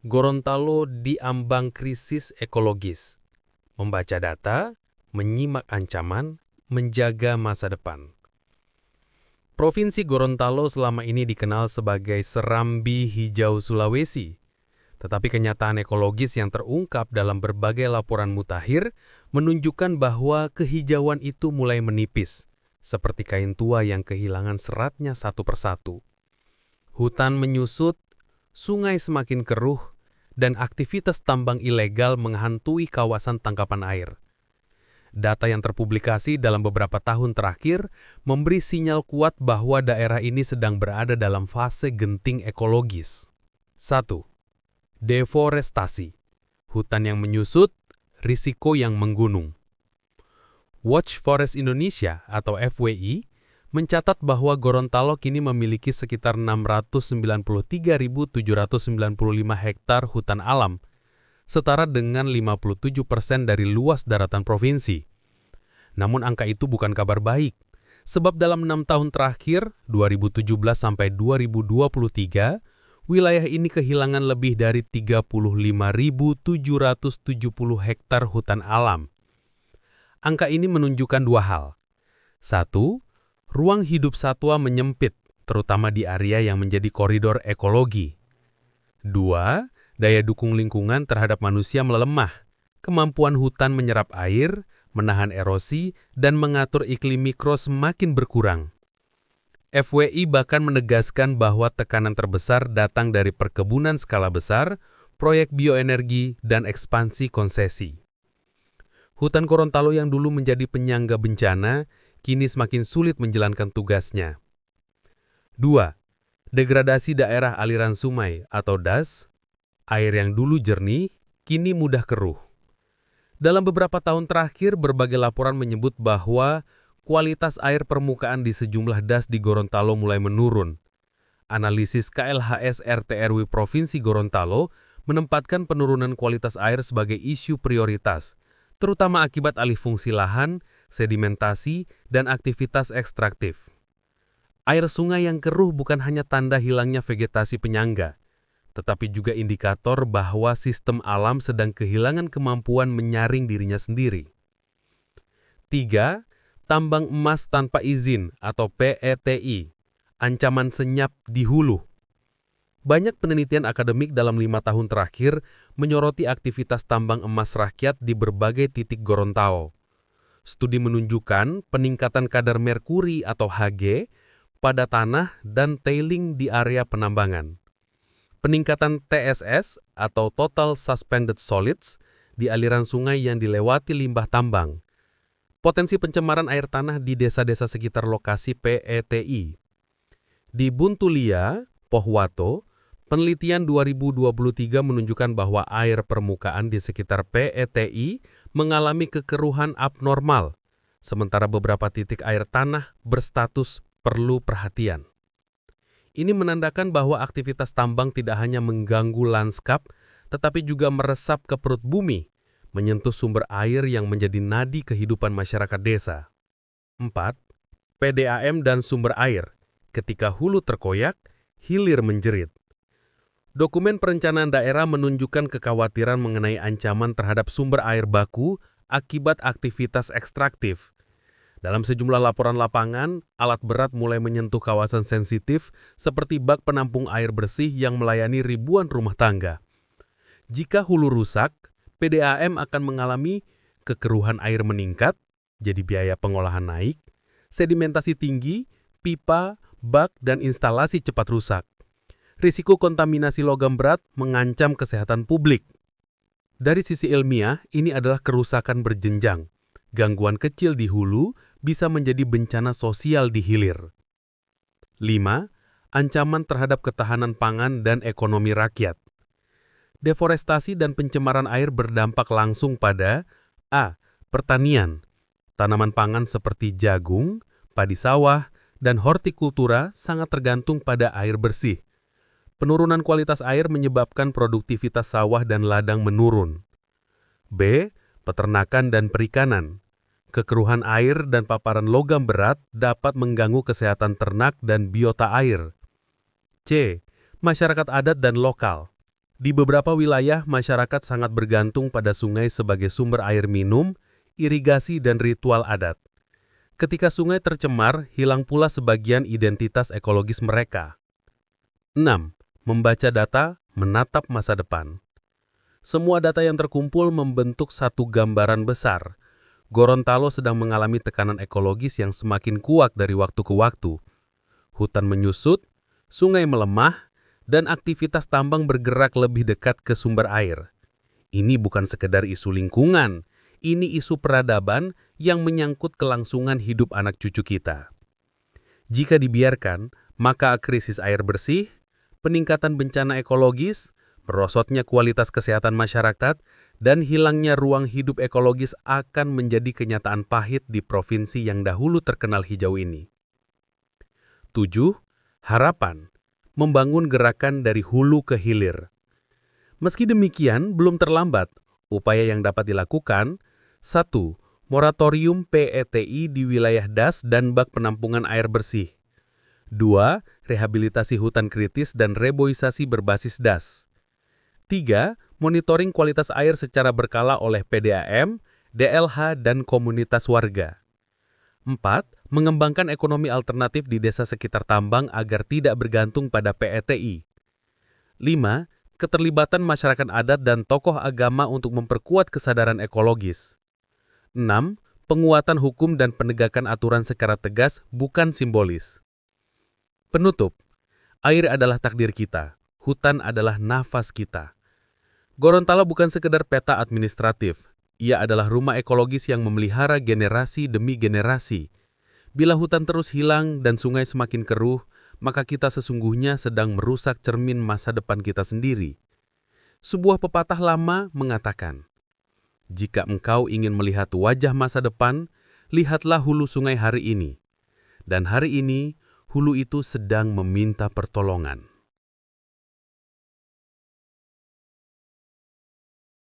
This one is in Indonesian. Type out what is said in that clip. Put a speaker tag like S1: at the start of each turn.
S1: Gorontalo diambang krisis ekologis. Membaca data, menyimak ancaman, menjaga masa depan. Provinsi Gorontalo selama ini dikenal sebagai serambi hijau Sulawesi. Tetapi kenyataan ekologis yang terungkap dalam berbagai laporan mutakhir menunjukkan bahwa kehijauan itu mulai menipis, seperti kain tua yang kehilangan seratnya satu persatu. Hutan menyusut, sungai semakin keruh, dan aktivitas tambang ilegal menghantui kawasan tangkapan air. Data yang terpublikasi dalam beberapa tahun terakhir memberi sinyal kuat bahwa daerah ini sedang berada dalam fase genting ekologis. 1. Deforestasi. Hutan yang menyusut, risiko yang menggunung. Watch Forest Indonesia atau FWI mencatat bahwa Gorontalo kini memiliki sekitar 693.795 hektar hutan alam, setara dengan 57% dari luas daratan provinsi. Namun angka itu bukan kabar baik, sebab dalam 6 tahun terakhir, 2017 sampai 2023, wilayah ini kehilangan lebih dari 35.770 hektar hutan alam. Angka ini menunjukkan dua hal. 1. Ruang hidup satwa menyempit, terutama di area yang menjadi koridor ekologi. 2. Daya dukung lingkungan terhadap manusia melemah. Kemampuan hutan menyerap air, menahan erosi, dan mengatur iklim mikro semakin berkurang. FWI bahkan menegaskan bahwa tekanan terbesar datang dari perkebunan skala besar, proyek bioenergi, dan ekspansi konsesi. Hutan Gorontalo yang dulu menjadi penyangga bencana, kini semakin sulit menjalankan tugasnya. 2. Degradasi daerah aliran sungai atau DAS, air yang dulu jernih, kini mudah keruh. Dalam beberapa tahun terakhir, berbagai laporan menyebut bahwa kualitas air permukaan di sejumlah DAS di Gorontalo mulai menurun. Analisis KLHS RT/RW Provinsi Gorontalo menempatkan penurunan kualitas air sebagai isu prioritas, terutama akibat alih fungsi lahan, sedimentasi, dan aktivitas ekstraktif. Air sungai yang keruh bukan hanya tanda hilangnya vegetasi penyangga, tetapi juga indikator bahwa sistem alam sedang kehilangan kemampuan menyaring dirinya sendiri. 3. Tambang emas tanpa izin atau PETI, ancaman senyap di hulu. Banyak penelitian akademik dalam 5 tahun terakhir menyoroti aktivitas tambang emas rakyat di berbagai titik Gorontalo. Studi menunjukkan peningkatan kadar merkuri atau Hg pada tanah dan tailing di area penambangan. Peningkatan TSS atau Total Suspended Solids di aliran sungai yang dilewati limbah tambang. Potensi pencemaran air tanah di desa-desa sekitar lokasi PETI. Di Buntulia, Pohuwato, penelitian 2023 menunjukkan bahwa air permukaan di sekitar PETI mengalami kekeruhan abnormal, sementara beberapa titik air tanah berstatus perlu perhatian. Ini menandakan bahwa aktivitas tambang tidak hanya mengganggu lanskap, tetapi juga meresap ke perut bumi, menyentuh sumber air yang menjadi nadi kehidupan masyarakat desa. 4. PDAM dan sumber air. Ketika hulu terkoyak, hilir menjerit. Dokumen perencanaan daerah menunjukkan kekhawatiran mengenai ancaman terhadap sumber air baku akibat aktivitas ekstraktif. Dalam sejumlah laporan lapangan, alat berat mulai menyentuh kawasan sensitif seperti bak penampung air bersih yang melayani ribuan rumah tangga. Jika hulu rusak, PDAM akan mengalami kekeruhan air meningkat, jadi biaya pengolahan naik, sedimentasi tinggi, pipa, bak, dan instalasi cepat rusak. Risiko kontaminasi logam berat mengancam kesehatan publik. Dari sisi ilmiah, ini adalah kerusakan berjenjang. Gangguan kecil di hulu bisa menjadi bencana sosial di hilir. 5. Ancaman terhadap ketahanan pangan dan ekonomi rakyat. Deforestasi dan pencemaran air berdampak langsung pada A. Pertanian. Tanaman pangan seperti jagung, padi sawah, dan hortikultura sangat tergantung pada air bersih. Penurunan kualitas air menyebabkan produktivitas sawah dan ladang menurun. B. Peternakan dan perikanan. Kekeruhan air dan paparan logam berat dapat mengganggu kesehatan ternak dan biota air. C. Masyarakat adat dan lokal. Di beberapa wilayah, masyarakat sangat bergantung pada sungai sebagai sumber air minum, irigasi, dan ritual adat. Ketika sungai tercemar, hilang pula sebagian identitas ekologis mereka. 6. Membaca data, menatap masa depan. Semua data yang terkumpul membentuk satu gambaran besar. Gorontalo sedang mengalami tekanan ekologis yang semakin kuat dari waktu ke waktu. Hutan menyusut, sungai melemah, dan aktivitas tambang bergerak lebih dekat ke sumber air. Ini bukan sekedar isu lingkungan, ini isu peradaban yang menyangkut kelangsungan hidup anak cucu kita. Jika dibiarkan, maka krisis air bersih, peningkatan bencana ekologis, merosotnya kualitas kesehatan masyarakat, dan hilangnya ruang hidup ekologis akan menjadi kenyataan pahit di provinsi yang dahulu terkenal hijau ini. 7. Harapan. Membangun gerakan dari hulu ke hilir. Meski demikian, belum terlambat. Upaya yang dapat dilakukan: 1. Moratorium PETI di wilayah das dan bak penampungan air bersih. 2. Rehabilitasi hutan kritis dan reboisasi berbasis das. 3. Monitoring kualitas air secara berkala oleh PDAM, DLH, dan komunitas warga. 4. Mengembangkan ekonomi alternatif di desa sekitar tambang agar tidak bergantung pada PETI. 5. Keterlibatan masyarakat adat dan tokoh agama untuk memperkuat kesadaran ekologis. 6. Penguatan hukum dan penegakan aturan secara tegas, bukan simbolis. Penutup. Air adalah takdir kita. Hutan adalah nafas kita. Gorontalo bukan sekedar peta administratif. Ia adalah rumah ekologis yang memelihara generasi demi generasi. Bila hutan terus hilang dan sungai semakin keruh, maka kita sesungguhnya sedang merusak cermin masa depan kita sendiri. Sebuah pepatah lama mengatakan, "Jika engkau ingin melihat wajah masa depan, lihatlah hulu sungai hari ini." Dan hari ini, hulu itu sedang meminta pertolongan.